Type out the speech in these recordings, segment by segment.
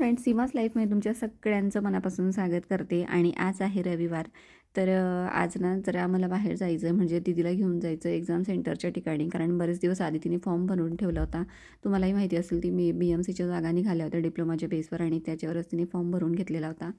Friends, Seema's लाईफमध्ये तुमच्या सगळ्यांचं मनापासून स्वागत करते. आणि आज आहे रविवार. तर आज ना जरा मला बाहेर जायचं आहे, म्हणजे दीदीला घेऊन जायचं एक्झाम सेंटरच्या ठिकाणी. कारण बरेच दिवस आधी तिने फॉर्म भरून ठेवला होता. तुम्हालाही माहिती असेल, ती BMCच्या जागा निघाल्या होत्या डिप्लोमाच्या बेसवर आणि त्याच्यावरच तिने फॉर्म भरून घेतलेला होता.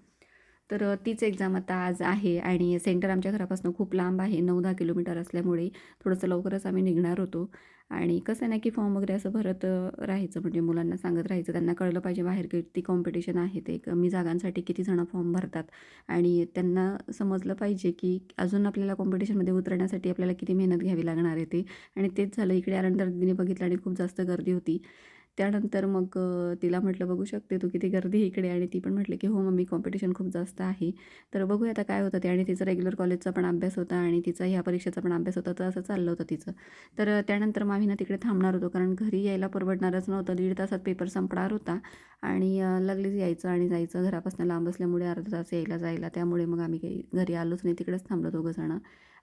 तर तीच एक्झाम आता आज आहे आणि सेंटर आमच्या घरापासून खूप लांब आहे, 9-10 किलोमीटर असल्यामुळे थोडंसं लवकरच आम्ही निघणार होतो. आणि कसं आहे ना, की फॉर्म वगैरे असं भरत राहायचं, म्हणजे मुलांना सांगत राहायचं. त्यांना कळलं पाहिजे बाहेर किती कॉम्पिटिशन आहे, ते कमी जागांसाठी किती जणं फॉर्म भरतात. आणि त्यांना समजलं पाहिजे की अजून आपल्याला कॉम्पिटिशनमध्ये उतरण्यासाठी आपल्याला किती मेहनत घ्यावी लागणार आहे ते. आणि तेच झालं. इकडे आल्यानंतर तिने बघितलं आणि खूप जास्त गर्दी होती. त्यानंतर मग तिला म्हटलं, बघू शकते तू किती गर्दी आहे इकडे. आणि ती पण म्हटली की हो मम्मी, कॉम्पिटिशन खूप जास्त आहे. तर बघूया आता काय होतं ते. आणि तिचं रेग्युलर कॉलेजचा पण अभ्यास होता आणि तिचा ह्या परीक्षेचा पण अभ्यास होता, तर असं चाललं होतं तिचं. तर त्यानंतर मग आम्ही ना तिकडे थांबणार होतो, कारण घरी यायला परवडणारच नव्हतं. 1.5 तासात पेपर संपणार होता आणि लगेच यायचं आणि जायचं. घरापासून लांब असल्यामुळे अर्धा तास यायला जायला, त्यामुळे मग आम्ही काही घरी आलोच नाही, तिकडेच थांबलो दोघंजणं.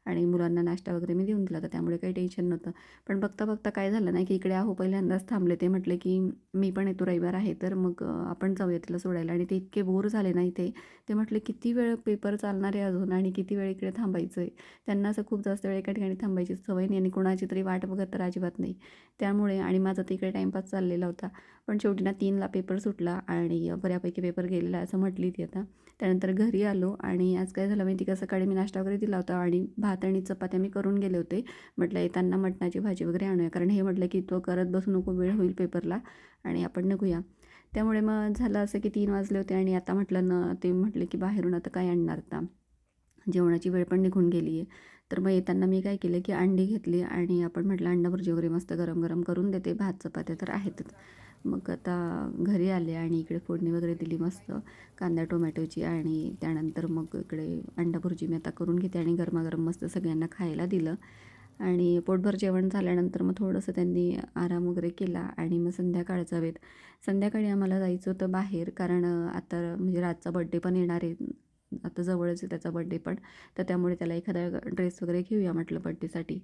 आणि मुलांना नाश्ता वगैरे मी देऊन दिला होता, त्यामुळे काही टेन्शन नव्हतं. पण बघता बघता काय झालं ना, की इकडे आहो पहिल्यांदाच थांबले. ते म्हटले की मी पण येतो, रविवार आहे तर मग आपण जाऊया तिला सोडायला. आणि ते इतके बोर झाले ना इथे. ते म्हटले किती वेळ पेपर चालणार आहे अजून आणि किती वेळ इकडे थांबायचं आहे. त्यांना असं खूप जास्त वेळ एका ठिकाणी थांबायची सवय नाही आणि कोणाची तरी वाट बघत तर अजिबात नाही. त्यामुळे आणि माझा तर इकडे टाईमपास चाललेला होता. पण शेवटी ना 3ला पेपर सुटला आणि बऱ्यापैकी पेपर गेलेला असं म्हटली ती आता. त्यानंतर घरी आलो आणि आज काय झालं माहिती का, सकाळी मी नाश्ता वगैरे दिला होता आणि भात आणि चपात्या मी करून गेले होते. म्हटलं येताना मटणाची भाजी वगैरे आणूया, कारण हे म्हटलं की तो करत बसू नको, वेळ होईल पेपरला आणि आपण निघूया. त्यामुळे मग झालं असं की 3 वाजले होते आणि आता म्हटलं ना, ते म्हटले की बाहेरून आता काय आणणार आता, जेवणाची वेळ पण निघून गेली आहे. तर मग येताना मी काय केलं की अंडी घेतली आणि आपण म्हटलं अंडा भुर्जी वगैरे मस्त गरम गरम करून देते, भात चपात्या तर आहेतच. मग आता घरी आले आणि इकडे फोडणी वगैरे दिली मस्त कांदा टोमॅटोची. आणि त्यानंतर मग इकडे अंडा भुर्जी मी आता करून घेते आणि गरमागरम मस्त सगळ्यांना खायला दिलं. आणि पोटभर जेवण झाल्यानंतर मग थोडंसं त्यांनी आराम वगैरे केला आणि मग संध्याकाळचा वेळ. संध्याकाळी आम्हाला जायचं होतं बाहेर, कारण आता म्हणजे राजचा बड्डे पण येणार आहे. आता जवळच आहे त्याचा बड्डे पण. तर त्यामुळे त्याला एखादा ड्रेस वगैरे घेऊया म्हटलं बड्डेसाठी.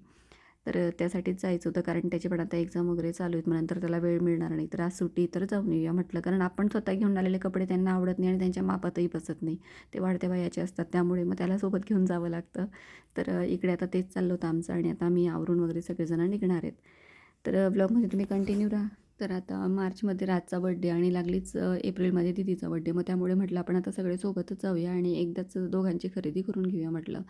तर त्यासाठीच जायचं होतं, कारण त्याची पण आता एक्झाम वगैरे चालू आहेत. मग नंतर त्याला वेळ मिळणार नाही, तर आज सुट्टी तर जाऊन येऊया म्हटलं. कारण आपण स्वतः घेऊन आलेले कपडे त्यांना आवडत नाही आणि त्यांच्या मापातही बसत नाही. ते वाढत्या वयाचे असतात, त्यामुळे मग त्याला सोबत घेऊन जावं लागतं. तर इकडे आता तेच चाललं होतं आमचं आणि आता आम्ही आवरून वगैरे सगळेजण निघणार आहेत. तर ब्लॉगमध्ये तुम्ही कंटिन्यू राहा. तर आता मार्चमध्ये राजचा बड्डे आणि लागलीच एप्रिलमध्ये दीदीचा बड्डे. मग त्यामुळे म्हटलं आपण आता सगळे सोबतच जाऊया आणि एकदाच दोघांची खरेदी करून घेऊया म्हटलं.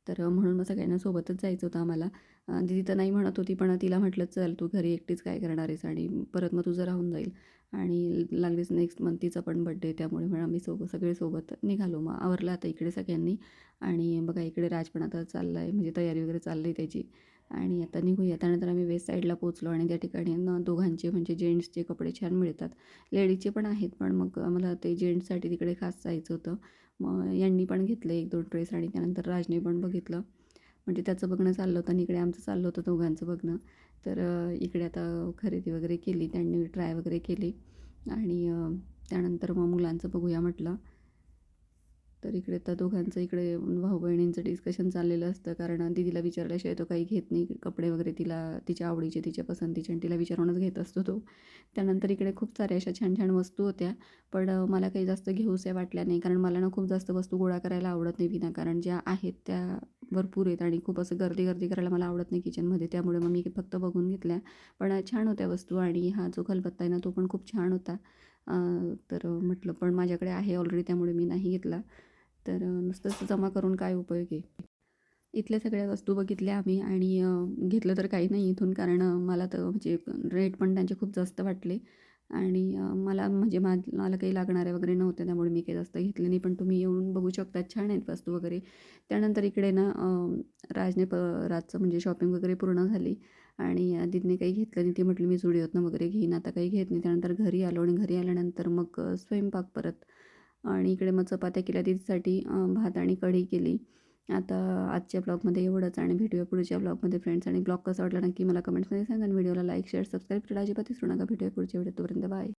तर म्हणून मग सगळ्यांना सोबतच जायचं होतं आम्हाला. दीदी तर नाही म्हणत होती, पण तिला म्हटलं चल तू घरी एकटीच काय करणार आहेस आणि परत मग तुझं राहून जाईल. आणि लागलीच नेक्स्ट मंथ तिचा पण बड्डे, त्यामुळे मग आम्ही सगळे सोबत निघालो. मग आवरलं आता इकडे सगळ्यांनी. आणि बघा इकडे राज पण आता चालला आहे, म्हणजे तयारी वगैरे चालली आहे त्याची. आणि आता निघूया. त्यानंतर आम्ही वेस्ट साईडला पोचलो आणि त्या ठिकाणी ना दोघांचे म्हणजे जेंट्सचे कपडे छान मिळतात. लेडीजचे पण आहेत, पण मग आम्हाला ते जेंट्ससाठी तिकडे खास जायचं होतं. मग यांनी पण घेतलं 1-2 ड्रेस आणि त्यानंतर राजने पण बघितलं. म्हणजे त्याचं बघणं चाललं होतं आणि इकडे आमचं चाललं होतं दोघांचं बघणं. तर इकडे आता खरेदी वगैरे केली, त्यांनी ट्राय वगैरे केली. आणि त्यानंतर मग मुलांचं बघूया म्हटलं. तर इकडे तर दोघांचं इकडे भाऊ बहिणींचं डिस्कशन चाललेलं असतं, कारण दीदीला विचारल्याशिवाय तो काही घेत नाही कपडे वगैरे. तिला तिच्या आवडीचे, तिच्या पसंतीचे आणि तिला विचारूनच घेत असतो तो. त्यानंतर इकडे खूप साऱ्या अशा छान छान वस्तू होत्या, पण मला काही जास्त घेऊशा वाटल्या नाही, कारण मला ना खूप जास्त वस्तू गोळा करायला आवडत नाही विनाकारण. ज्या आहेत त्या भरपूर आहेत आणि खूप असं गर्दी गर्दी करायला मला आवडत नाही किचनमध्ये, त्यामुळे मग मी फक्त बघून घेतल्या. पण छान होत्या वस्तू आणि हा जो खलबत्ता आहे ना, तो पण खूप छान होता. तर म्हटलं पण माझ्याकडे आहे ऑलरेडी, त्यामुळे मी नाही घेतला. तर नुसतंच जमा करून काय उपयोग आहे. इथल्या सगळ्या वस्तू बघितल्या आम्ही आणि घेतलं तर काही नाही इथून, कारण मला तर म्हणजे रेट पण त्यांचे खूप जास्त वाटले. आणि मला म्हणजे मला काही लागणारे वगैरे नव्हते, त्यामुळे मी काही जास्त घेतले नाही. पण तुम्ही येऊन बघू शकता, छान आहेत वस्तू वगैरे. त्यानंतर इकडे ना राजचं म्हणजे शॉपिंग वगैरे पूर्ण झाली आणि दीदीने काही घेतलं नाही. ती म्हटली मी झुडिओतनं वगैरे घेईन, आता काही घेत नाही. त्यानंतर घरी आलो आणि घरी आल्यानंतर मग स्वयंपाक परत. आणि इकडे मग चपात्या केल्या दीदीसाठी, भात आणि कढी केली. आता आजच्या ब्लॉगमध्ये एवढंच आणि भेटूया पुढच्या ब्लॉगमध्ये फ्रेंड्स. आणि ब्लॉग कसा वाटला नक्की मला कमेंट्समध्ये सांगा. व्हिडिओला लाईक शेअर सबस्क्राईब करायला अजिबात विसरू नका. भेटूया पुढच्या व्हिडिओ, तोपर्यंत बाय.